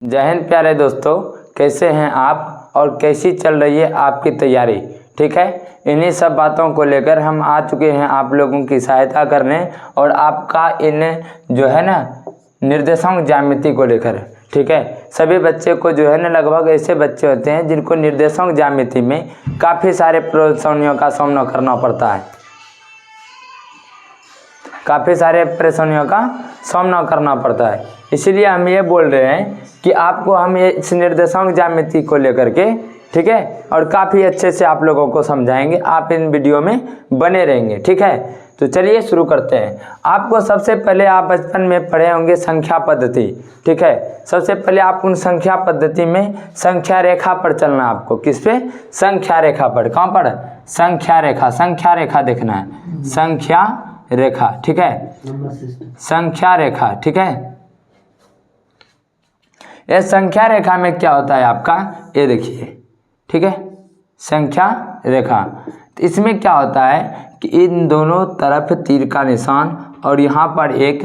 जय हिंद प्यारे दोस्तों, कैसे हैं आप और कैसी चल रही है आपकी तैयारी। ठीक है, इन्हीं सब बातों को लेकर हम आ चुके हैं आप लोगों की सहायता करने और आपका इन जो है ना निर्देशांक ज्यामिति को लेकर। ठीक है, सभी बच्चे को जो है ना लगभग ऐसे बच्चे होते हैं जिनको निर्देशांक ज्यामिति में काफ़ी सारे परेशानियों का सामना करना पड़ता है, काफ़ी सारे परेशानियों का सामना करना पड़ता है। इसीलिए हम ये बोल रहे हैं कि आपको हम ये इस निर्देशांक ज्यामिति को लेकर के, ठीक है, और काफ़ी अच्छे से आप लोगों को समझाएंगे। आप इन वीडियो में बने रहेंगे। ठीक है, तो चलिए शुरू करते हैं। आपको सबसे पहले आप बचपन में पढ़े होंगे संख्या पद्धति। ठीक है, सबसे पहले आप उन संख्या पद्धति में संख्या रेखा पर चलना है आपको। किस पे? संख्या रेखा पर। कहाँ पर? संख्या रेखा। संख्या रेखा देखना है, संख्या रेखा। ठीक है, संख्या रेखा। ठीक है, ये संख्या रेखा में क्या होता है आपका, ये देखिए। ठीक है, संख्या रेखा, तो इसमें क्या होता है कि इन दोनों तरफ तीर का निशान और यहाँ पर एक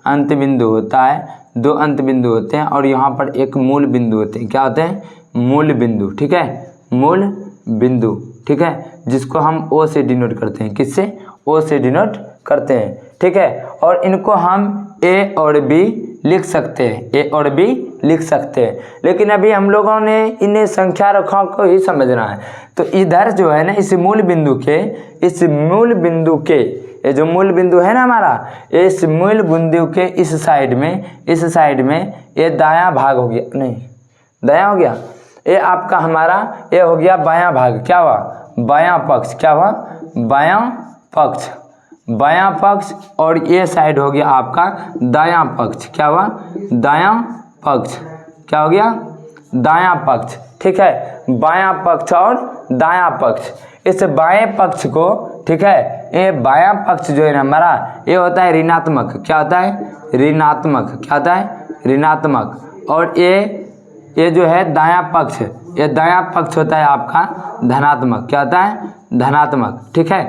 अंत बिंदु होता है, दो अंत बिंदु होते हैं और यहाँ पर एक मूल बिंदु होते हैं। क्या होते हैं? मूल बिंदु। ठीक है, मूल बिंदु। ठीक है, जिसको हम ओ से डिनोट करते हैं। किससे? ओ से डिनोट करते हैं। ठीक है, और इनको हम ए और बी लिख सकते हैं, ए और बी लिख सकते हैं। लेकिन अभी हम लोगों ने इन्हें संख्या रेखाओं को ही समझना है। तो इधर जो है ना इस मूल बिंदु के ये जो मूल बिंदु है ना हमारा, इस मूल बिंदु के इस साइड में ये दायां भाग हो गया, नहीं दायां हो गया, ये आपका हमारा ये हो गया बायां भाग। क्या हुआ? बायां पक्ष। क्या हुआ? बायां पक्ष। बायां पक्ष और ये साइड हो गया आपका दायां पक्ष। क्या हुआ? दायां पक्ष। क्या हो गया? दायां पक्ष। ठीक है, बायां पक्ष और दायां पक्ष। इस बाएं पक्ष को, ठीक है, ये बायां पक्ष जो है ना हमारा, ये होता है ऋणात्मक। क्या होता है? ऋणात्मक। क्या होता है? ऋणात्मक। और ये जो है दायां पक्ष, ये दायां पक्ष होता है आपका धनात्मक। क्या होता है? धनात्मक। ठीक है,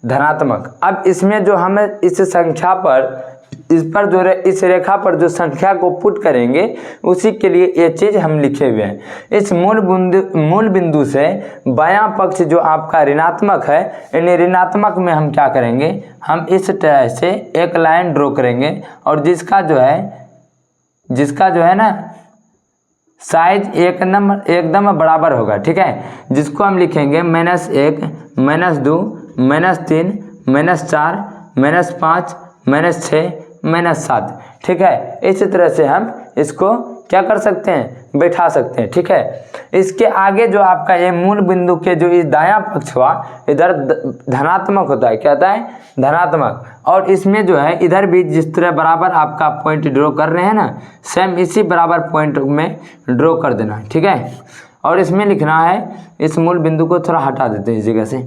धनात्मक। अब इसमें जो हम इस संख्या पर इस रेखा पर जो संख्या को पुट करेंगे, उसी के लिए ये चीज़ हम लिखे हुए हैं। इस मूल बिंदु से बायां पक्ष जो आपका ऋणात्मक है, इन ऋणात्मक में हम क्या करेंगे, हम इस तरह से एक लाइन ड्रॉ करेंगे और जिसका जो है ना साइज एकदम बराबर होगा। ठीक है, जिसको हम लिखेंगे -1, -2, -3, -4, -5, -6, -7। ठीक है, इसी तरह से हम इसको क्या कर सकते हैं, बैठा सकते हैं। ठीक है, इसके आगे जो आपका ये मूल बिंदु के जो इस दायां पक्ष हुआ, इधर धनात्मक होता है। क्या होता है? धनात्मक। और इसमें जो है इधर भी जिस तरह बराबर आपका पॉइंट ड्रॉ कर रहे हैं ना, सेम इसी बराबर पॉइंट में ड्रॉ कर देना है। ठीक है, और इसमें लिखना है, इस मूल बिंदु को थोड़ा हटा देते हैं इस जगह से।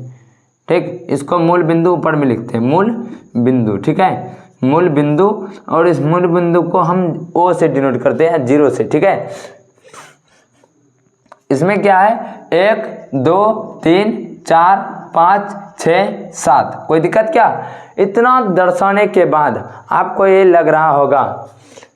ठीक, इसको मूल बिंदु ऊपर में लिखते हैं, मूल बिंदु। ठीक है, मूल बिंदु। और इस मूल बिंदु को हम ओ से डिनोट करते हैं, 0 से। ठीक है, इसमें क्या है, 1 2 3 4 5 6 7। कोई दिक्कत क्या? इतना दर्शाने के बाद आपको ये लग रहा होगा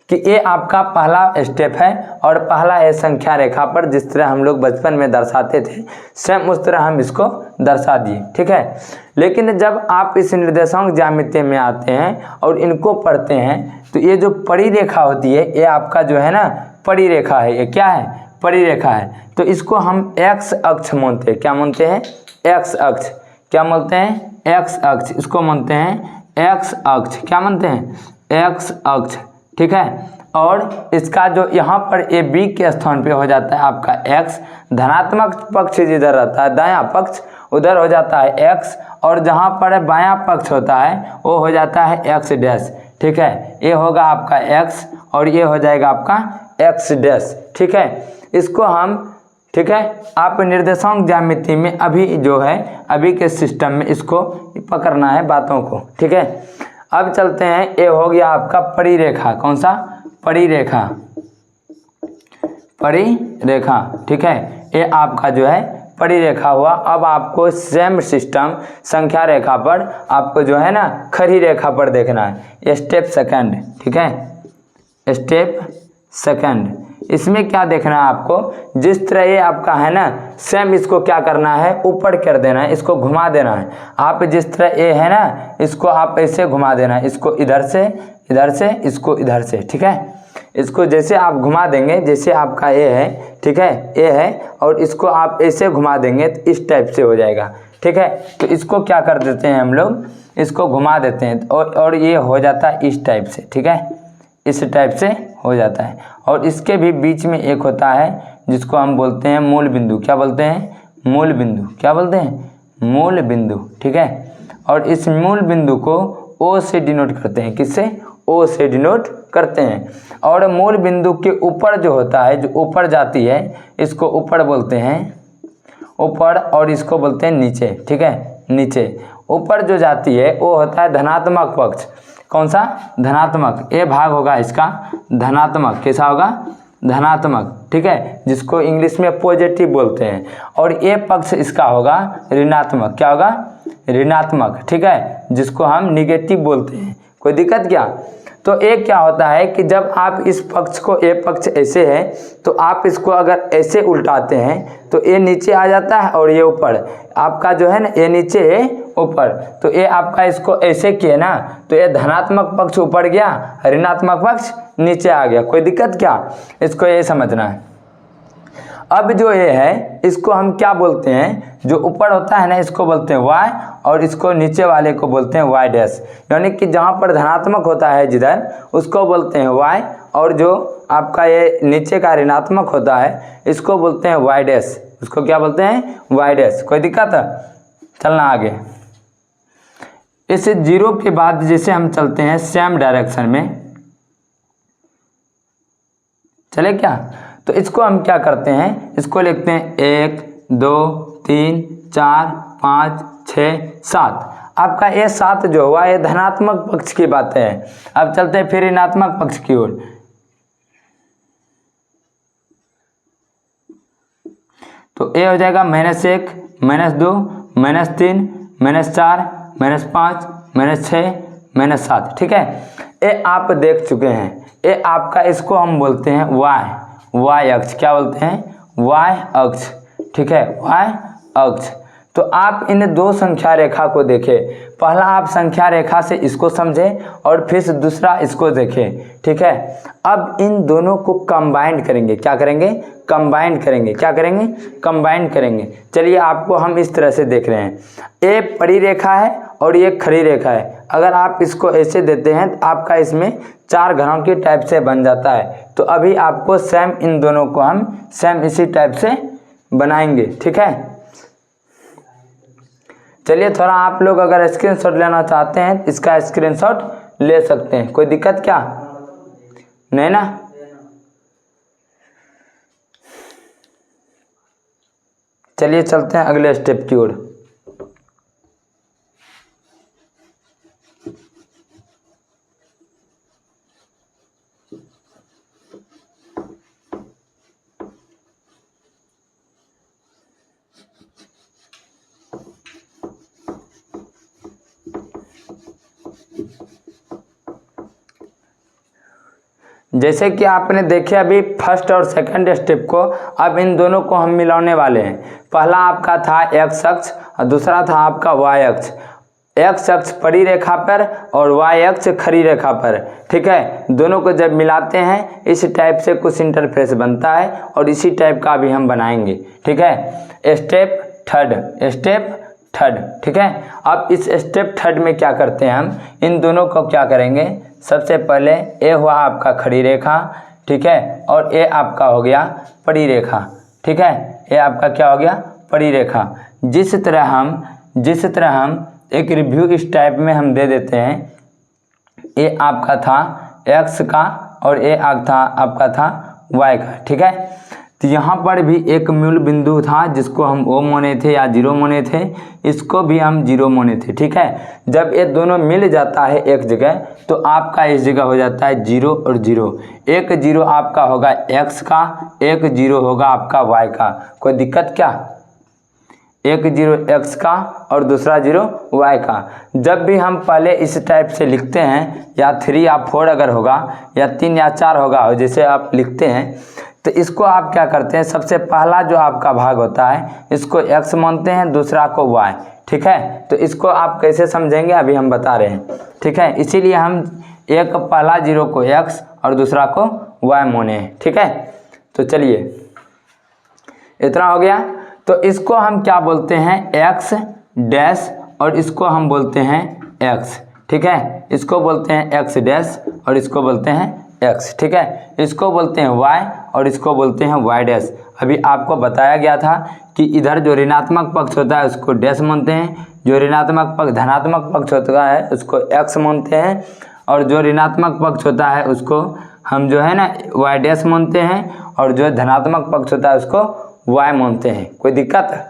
कि ये आपका पहला स्टेप है और पहला है संख्या रेखा पर जिस तरह हम लोग बचपन में दर्शाते थे, सेम उस तरह हम इसको दर्शा दिए। ठीक है, लेकिन जब आप इस निर्देशांक ज्यामिति में आते हैं और इनको पढ़ते हैं, तो ये जो परी रेखा होती है, ये आपका जो है ना परी रेखा है। ये क्या है? परी रेखा है। तो इसको हम x अक्ष मानते हैं। क्या मानते हैं? x अक्ष। क्या मानते हैं? x अक्ष। इसको मानते हैं x अक्ष। क्या मानते हैं? x अक्ष। ठीक है, और इसका जो यहाँ पर ए बी के स्थान पे हो जाता है आपका x, धनात्मक पक्ष जिधर रहता है दायां पक्ष, उधर हो जाता है x, और जहाँ पर बायां पक्ष होता है वो हो जाता है x डैश। ठीक है, ये होगा आपका x और ये हो जाएगा आपका x डैश। ठीक है, इसको हम, ठीक है, आप निर्देशांक ज्यामिति में अभी के सिस्टम में इसको पकड़ना है बातों को। ठीक है, अब चलते हैं, ये हो गया आपका परिरेखा। कौन सा? परिरेखा। परिरेखा। ठीक है, ये आपका जो है परिरेखा हुआ। अब आपको सेम सिस्टम संख्या रेखा पर आपको जो है ना खड़ी रेखा पर देखना है, स्टेप सेकंड। ठीक है, स्टेप सेकंड। इसमें क्या देखना है आपको, जिस तरह ये आपका है ना सेम इसको क्या करना है, ऊपर कर देना है, इसको घुमा देना है। आप जिस तरह ये है ना इसको आप ऐसे घुमा देना है, इसको इधर से इसको इधर से, ठीक है। इसको जैसे आप घुमा देंगे, जैसे आपका ये है, ठीक है, ये है, और इसको आप ऐसे घुमा देंगे तो इस टाइप से हो जाएगा, ठीक है। तो इसको क्या कर देते हैं हम लोग, इसको घुमा देते हैं और ये हो जाता है इस टाइप से, ठीक है, इस टाइप से हो जाता है। और इसके भी बीच में एक होता है जिसको हम बोलते हैं मूल बिंदु। क्या बोलते हैं, मूल बिंदु। क्या बोलते हैं, मूल बिंदु, ठीक है। और इस मूल बिंदु को ओ से डिनोट करते हैं, किससे, ओ से डिनोट करते हैं। और मूल बिंदु के ऊपर जो होता है, जो ऊपर जाती है, इसको ऊपर बोलते हैं, ऊपर, और इसको बोलते हैं नीचे, ठीक है, नीचे। ऊपर जो जाती है वो होता है धनात्मक पक्ष। कौन सा, धनात्मक। ये भाग होगा इसका धनात्मक। कैसा होगा, धनात्मक, ठीक है, जिसको इंग्लिश में पॉजिटिव बोलते हैं। और ये पक्ष इसका होगा ऋणात्मक। क्या होगा, ऋणात्मक, ठीक है, जिसको हम निगेटिव बोलते हैं। कोई दिक्कत क्या। तो एक क्या होता है कि जब आप इस पक्ष को, ये पक्ष ऐसे है तो आप इसको अगर ऐसे उल्टाते हैं तो ये नीचे आ जाता है और ये ऊपर, आपका जो है ना ये नीचे है ऊपर। तो ये आपका इसको ऐसे किए ना तो ये धनात्मक पक्ष ऊपर गया, ऋणात्मक पक्ष नीचे आ गया। कोई दिक्कत क्या, इसको ये समझना है। अब जो ये है इसको हम क्या बोलते हैं, जो ऊपर होता है ना इसको बोलते हैं y, और इसको नीचे वाले को बोलते हैं y डैश। यानी कि जहाँ पर धनात्मक होता है जिधर, उसको बोलते हैं y, और जो आपका ये नीचे का ऋणात्मक होता है इसको बोलते हैं y डैश। उसको क्या बोलते हैं, y डैश। कोई दिक्कत है, चलना आगे। इस जीरो के बाद जैसे हम चलते हैं सेम डायरेक्शन में, चले क्या, तो इसको हम क्या करते हैं, इसको लिखते हैं 1 2 3 4 5 6 7। आपका ये 7 जो हुआ ये धनात्मक पक्ष की बातें हैं। अब चलते हैं फिर ऋणात्मक पक्ष की ओर। तो ये हो जाएगा -1 -2 -3 -4 -5 -6 -7, ठीक है। ये आप देख चुके हैं। ये आपका, इसको हम बोलते हैं y अक्ष। क्या बोलते हैं, y अक्ष, ठीक है, y अक्ष। तो आप इन दो संख्या रेखा को देखें। पहला आप संख्या रेखा से इसको समझें और फिर से दूसरा इसको देखें, ठीक है। अब इन दोनों को कंबाइंड करेंगे। क्या करेंगे, कंबाइंड करेंगे। क्या करेंगे, कंबाइंड करेंगे। चलिए आपको हम इस तरह से देख रहे हैं, ये परी रेखा है और ये खड़ी रेखा है। अगर आप इसको ऐसे देते हैं तो आपका इसमें 4 घरों की टाइप से बन जाता है। तो अभी आपको सेम इन दोनों को हम सेम इसी टाइप से बनाएंगे, ठीक है। चलिए थोड़ा आप लोग अगर स्क्रीनशॉट लेना चाहते हैं इसका स्क्रीनशॉट ले सकते हैं। कोई दिक्कत क्या, नहीं ना। चलिए चलते हैं अगले स्टेप की ओर। जैसे कि आपने देखे अभी फर्स्ट और सेकंड स्टेप को, अब इन दोनों को हम मिलाने वाले हैं। पहला आपका था x अक्ष और दूसरा था आपका y अक्ष। x अक्ष परी रेखा पर और y अक्ष खड़ी रेखा पर, ठीक है। दोनों को जब मिलाते हैं इस टाइप से कुछ इंटरफेस बनता है और इसी टाइप का भी हम बनाएंगे, ठीक है। स्टेप थर्ड, ठीक है। अब इस स्टेप थर्ड में क्या करते हैं, हम इन दोनों को क्या करेंगे, सबसे पहले ये हुआ आपका खड़ी रेखा, ठीक है, और ये आपका हो गया परी रेखा, ठीक है। ये आपका क्या हो गया, परी रेखा। जिस तरह हम एक रिव्यू इस टाइप में हम दे देते हैं, ये आपका था x का और ये आपका था y का, ठीक है। तो यहाँ पर भी एक मूल बिंदु था जिसको हम O माने थे या 0 माने थे, इसको भी हम 0 माने थे, ठीक है। जब ये दोनों मिल जाता है एक जगह तो आपका इस जगह हो जाता है 0 और 0। एक 0 आपका होगा x का, एक 0 होगा आपका y का। कोई दिक्कत क्या, एक 0 x का और दूसरा 0 y का। जब भी हम पहले इस टाइप से लिखते हैं, या 3 या 4 अगर होगा, या 3 या 4 होगा, जैसे आप लिखते हैं, तो इसको आप क्या करते हैं, सबसे पहला जो आपका भाग होता है इसको x मानते हैं, दूसरा को y। ठीक है, तो इसको आप कैसे समझेंगे अभी हम बता रहे हैं। ठीक है, इसीलिए हम एक पहला 0 को x और दूसरा को y माने हैं। ठीक है, तो चलिए इतना हो गया। तो इसको हम क्या बोलते हैं, x डैश, और इसको हम बोलते हैं x। ठीक है, इसको बोलते हैं x डैश और इसको बोलते हैं x। ठीक है, इसको बोलते हैं y और इसको बोलते हैं y डैश। अभी आपको बताया गया था कि इधर जो ऋणात्मक पक्ष होता है उसको डैश मानते हैं, जो ऋणात्मक पक्ष धनात्मक पक्ष होता है उसको x मानते हैं, और जो ऋणात्मक पक्ष होता है उसको हम जो है ना y डैश मानते हैं, और जो धनात्मक पक्ष होता है उसको y मानते हैं। कोई दिक्कत है?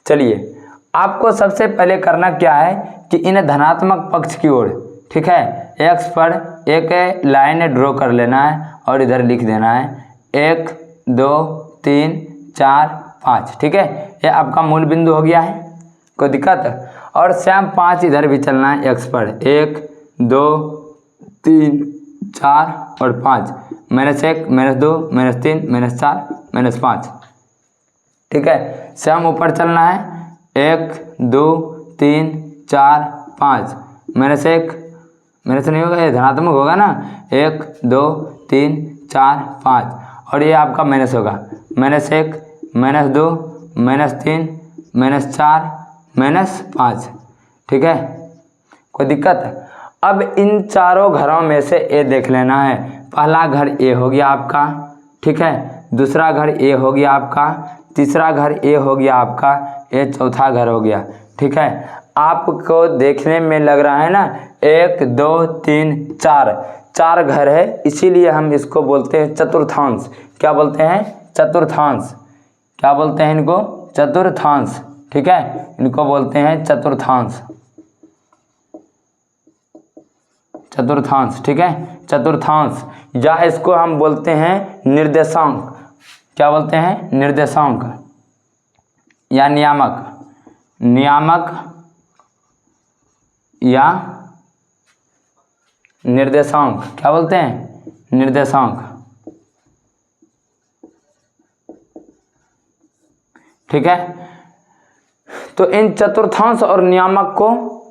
चलिए, आपको सबसे पहले करना क्या है कि इन धनात्मक पक्ष की ओर, ठीक है, x पर एक लाइन ड्रॉ कर लेना है और इधर लिख देना है 1 2 3 4 5। ठीक है, ये आपका मूल बिंदु हो गया है। कोई दिक्कत है? और सेम 5 इधर भी चलना है x पर, 1 2 3 4 और 5, -1 -2 -3 -4 -5। ठीक है, सेम ऊपर चलना है 1 2 3 4 5, -1 मेरे से नहीं होगा, ये धनात्मक होगा ना, 1 2 3 4 5, और ये आपका माइनस होगा, -1 -2 -3 -4 -5। ठीक है, कोई दिक्कत है? अब इन चारों घरों में से ए देख लेना है। पहला घर ए हो गया आपका, ठीक है, दूसरा घर ए हो गया आपका, तीसरा घर ए हो गया आपका, ये चौथा घर हो गया। ठीक है, आपको देखने में लग रहा है ना 1 2 3 4 घर है, इसीलिए हम इसको बोलते हैं चतुर्थांश। क्या बोलते हैं? चतुर्थांश। क्या बोलते हैं इनको? चतुर्थांश। ठीक है, इनको बोलते हैं चतुर्थांश। चतुर्थांश, ठीक है, चतुर्थांश, या इसको हम बोलते हैं निर्देशांक। क्या बोलते हैं? निर्देशांक या नियामक। नियामक या निर्देशांक। क्या बोलते हैं? निर्देशांक। ठीक है, तो इन चतुर्थांश और नियामक को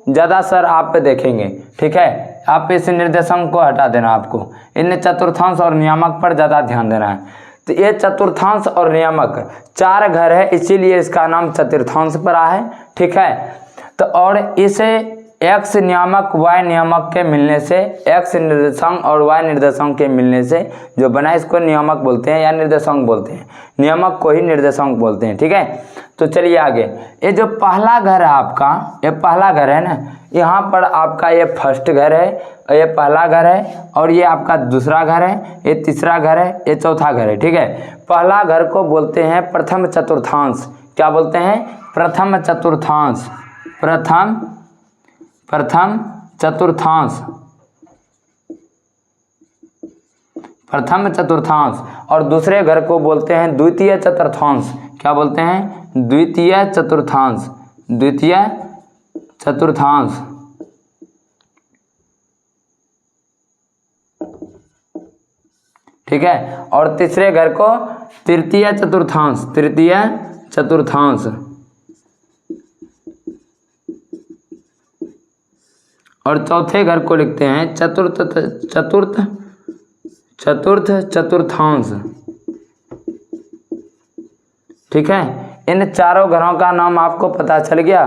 ज़्यादा सर आप पे देखेंगे। ठीक है, आप इस निर्देशांक को हटा देना, आपको इन चतुर्थांश और नियामक पर ज़्यादा ध्यान देना है। तो ये चतुर्थांश और नियामक 4 घर है, इसीलिए इसका नाम चतुर्थांश पड़ा है। ठीक है, तो और इसे x नियामक y नियामक के मिलने से, x निर्देशांक और y निर्देशांक के मिलने से जो बना इसको नियामक बोलते हैं या निर्देशांक बोलते हैं। नियामक को ही निर्देशांक बोलते हैं। ठीक है, तो चलिए आगे। ये जो पहला घर है आपका, ये पहला घर है ना, यहाँ पर आपका ये फर्स्ट घर है, ये पहला घर है, और ये आपका दूसरा घर है, ये तीसरा घर है, ये चौथा घर है। ठीक है, पहला घर को बोलते हैं प्रथम चतुर्थांश। क्या बोलते हैं? प्रथम चतुर्थांश। प्रथम चतुर्थांश। प्रथम चतुर्थांश। और दूसरे घर को बोलते हैं द्वितीय चतुर्थांश। क्या बोलते हैं? द्वितीय चतुर्थांश। द्वितीय चतुर्थांश। ठीक है, और तीसरे घर को तृतीय चतुर्थांश। तृतीय चतुर्थांश। और चौथे घर को लिखते हैं चतुर्थ चतुर्थांश। ठीक है, इन चारों घरों का नाम आपको पता चल गया।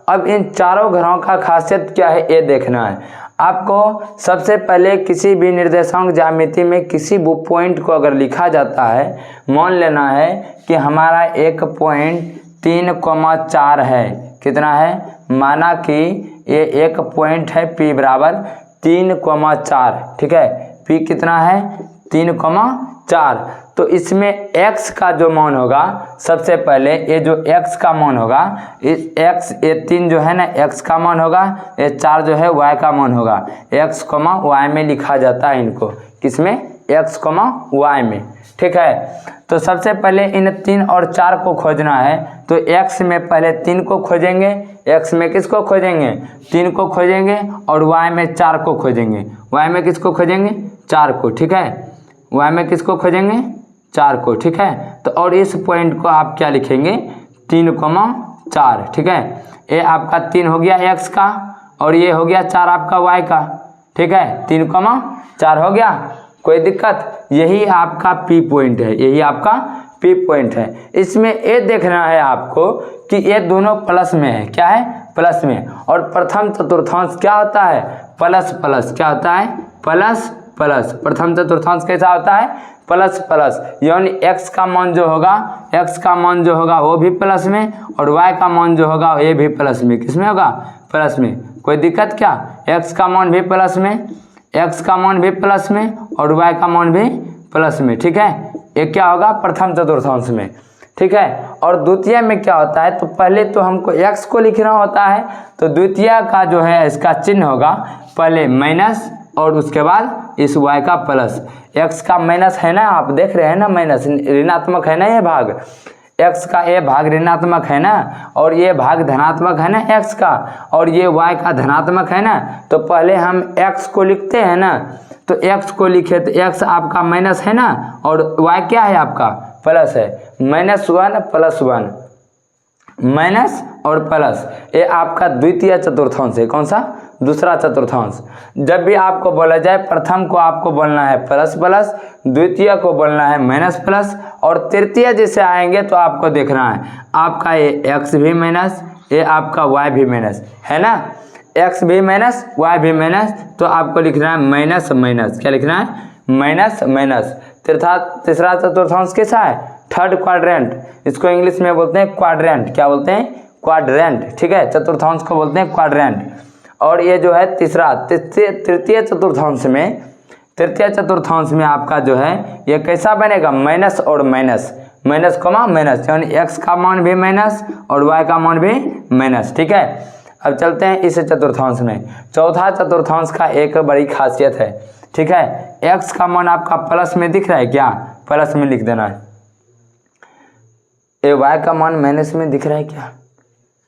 अब इन चारों घरों का खासियत क्या है ये देखना है आपको। सबसे पहले किसी भी निर्देशांक ज्यामिति में किसी भी पॉइंट को अगर लिखा जाता है, मान लेना है कि हमारा एक पॉइंट 3,4 है। कितना है? माना कि ये एक पॉइंट है P बराबर 3,4। ठीक है, P कितना है? 3,4। तो इसमें x का जो मान होगा, सबसे पहले ये जो x का मान होगा, इस x, ये 3 जो है ना x का मान होगा, ये 4 जो है y का मान होगा। x, y में लिखा जाता है इनको, किसमें? एक्स कॉमा वाई में। ठीक है, तो सबसे पहले इन 3 और 4 को खोजना है। तो एक्स में पहले 3 को खोजेंगे, एक्स में किसको खोजेंगे 3 को खोजेंगे, और वाई में 4 को खोजेंगे। वाई में किसको खोजेंगे 4 को। ठीक है, वाई में किसको खोजेंगे 4 को। ठीक है, तो और इस पॉइंट को आप क्या लिखेंगे 3,4। ठीक है, ये आपका 3 हो गया एक्स का, और ये हो गया 4 आपका वाई का। ठीक है, 3,4 हो गया, कोई दिक्कत। यही आपका पी पॉइंट है, यही आपका पी पॉइंट है। इसमें ये देखना है आपको कि ये दोनों प्लस में है। क्या है प्लस में, और प्रथम चतुर्थांश क्या होता है प्लस प्लस। क्या होता है प्लस प्लस। प्रथम चतुर्थांश कैसा होता है प्लस प्लस, यानी एक्स का मान जो होगा, एक्स का मान जो होगा वो भी प्लस में, और वाई का मान जो होगा ये भी प्लस में। किसमें होगा प्लस में। कोई दिक्कत क्या, एक्स का मान भी प्लस में, एक्स का मान भी प्लस में, और वाई का मान भी प्लस में। ठीक है, ये क्या होगा प्रथम चतुर्थांश में। ठीक है, और द्वितीय में क्या होता है, तो पहले तो हमको एक्स को लिखना होता है, तो द्वितीय का जो है इसका चिन्ह होगा पहले माइनस, और उसके बाद इस y का प्लस। x का माइनस है ना, आप देख रहे हैं ना, माइनस ऋणात्मक है ना ये भाग, x का ये भाग ऋणात्मक है ना, और ये भाग धनात्मक है ना x का, और ये y का धनात्मक है ना। तो पहले हम x को लिखते हैं ना, तो x को लिखे तो x आपका माइनस है ना, और y क्या है आपका प्लस है। -1 + 1 माइनस और प्लस, ये आपका द्वितीय चतुर्थांश है। कौन सा दूसरा चतुर्थांश। जब भी आपको बोला जाए प्रथम को आपको बोलना है प्लस प्लस, द्वितीय को बोलना है माइनस प्लस, और तृतीय जैसे आएंगे तो आपको देखना है आपका ये एक्स भी माइनस, ये आपका वाई भी माइनस है ना, एक्स भी माइनस वाई भी माइनस, तो आपको लिखना है माइनस माइनस। क्या लिखना है माइनस माइनस। तीसरा चतुर्थांश कैसा है थर्ड क्वाड्रेंट, इसको इंग्लिश में बोलते हैं क्वाड्रेंट। क्या बोलते हैं क्वाड्रेंट। ठीक है, चतुर्थांश को बोलते हैं क्वाड्रेंट। और ये जो है तृतीय चतुर्थांश में, तृतीय चतुर्थांश में आपका जो है ये कैसा बनेगा माइनस और माइनस, माइनस कॉमा माइनस, यानी एक्स का मान भी माइनस और वाई का मान भी माइनस। ठीक है, अब चलते हैं इस चतुर्थांश में। चौथा चतुर्थांश का एक बड़ी खासियत है। ठीक है, एक्स का मान आपका प्लस में दिख रहा है, क्या प्लस में लिख देना है। ये वाई का मान माइनस में दिख रहा है, क्या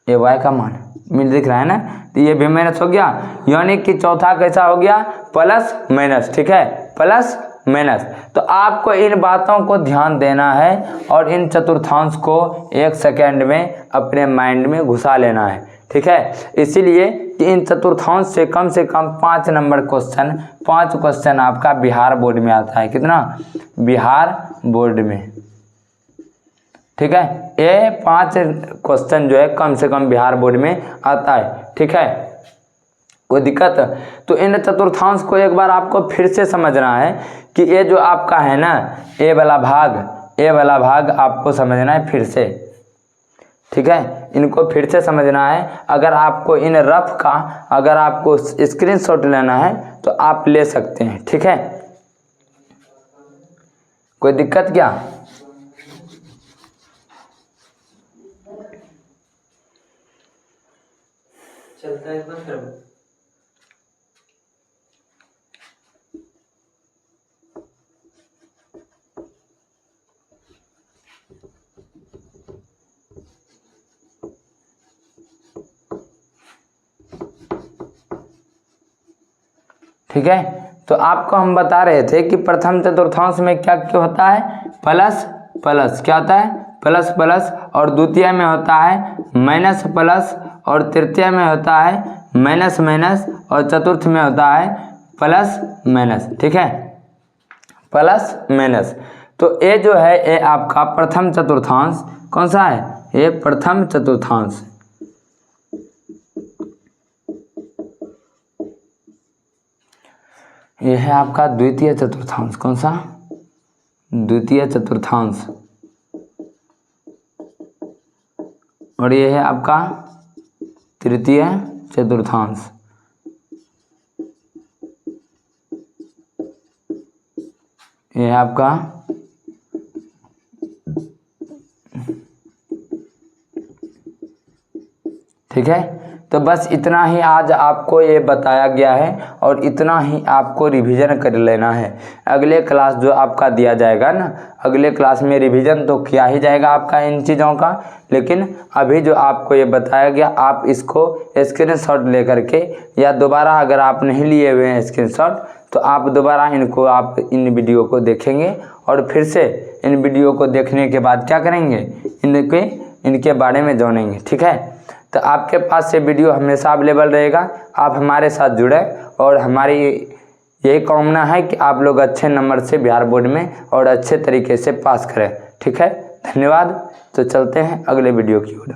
ये वाई का मान में दिख रहा है ना, तो ये भी माइनस हो गया, यानी कि चौथा कैसा हो गया प्लस माइनस। ठीक है, प्लस माइनस। तो आपको इन बातों को ध्यान देना है और इन चतुर्थांश को 1 सेकेंड में अपने माइंड में घुसा लेना है। ठीक है, इसीलिए कि इन चतुर्थांश से कम 5 नंबर क्वेश्चन, 5 क्वेश्चन आपका बिहार बोर्ड में आता है। कितना बिहार बोर्ड में। ठीक है, ये 5 क्वेश्चन जो है कम से कम बिहार बोर्ड में आता है। ठीक है, कोई दिक्कत। तो इन चतुर्थांश को एक बार आपको फिर से समझना है कि ये जो आपका है ना ए वाला भाग आपको समझना है फिर से। ठीक है, इनको फिर से समझना है। अगर आपको इन रफ का अगर आपको स्क्रीनशॉट लेना है तो आप ले सकते हैं। ठीक है, कोई दिक्कत क्या। चलता है फिर। ठीक है, तो आपको हम बता रहे थे कि प्रथम चतुर्थांश में क्या क्या होता है प्लस प्लस। क्या होता है प्लस प्लस, और द्वितीय में होता है माइनस प्लस, और तृतीय में होता है माइनस माइनस, और चतुर्थ में होता है प्लस माइनस। ठीक है, प्लस माइनस। तो ये जो है ये आपका प्रथम चतुर्थांश कौन सा है, ये प्रथम चतुर्थांश। ये है आपका द्वितीय चतुर्थांश। कौन सा द्वितीय चतुर्थांश, और ये है आपका तृतीय चतुर्थांश। ये है आपका ठीक है, तो बस इतना ही आज आपको ये बताया गया है और इतना ही आपको रिवीजन कर लेना है। अगले क्लास जो आपका दिया जाएगा ना, अगले क्लास में रिवीजन तो किया ही जाएगा आपका इन चीज़ों का, लेकिन अभी जो आपको ये बताया गया आप इसको स्क्रीनशॉट लेकर के, या दोबारा अगर आप नहीं लिए हुए हैं स्क्रीनशॉट तो आप दोबारा इनको आप इन वीडियो को देखेंगे और फिर से इन वीडियो को देखने के बाद क्या करेंगे, इनके बारे में जानेंगे। ठीक है, तो आपके पास ये वीडियो हमेशा अवेलेबल रहेगा, आप हमारे साथ जुड़े और हमारी यही कामना है कि आप लोग अच्छे नंबर से बिहार बोर्ड में और अच्छे तरीके से पास करें। ठीक है, धन्यवाद। तो चलते हैं अगले वीडियो की ओर।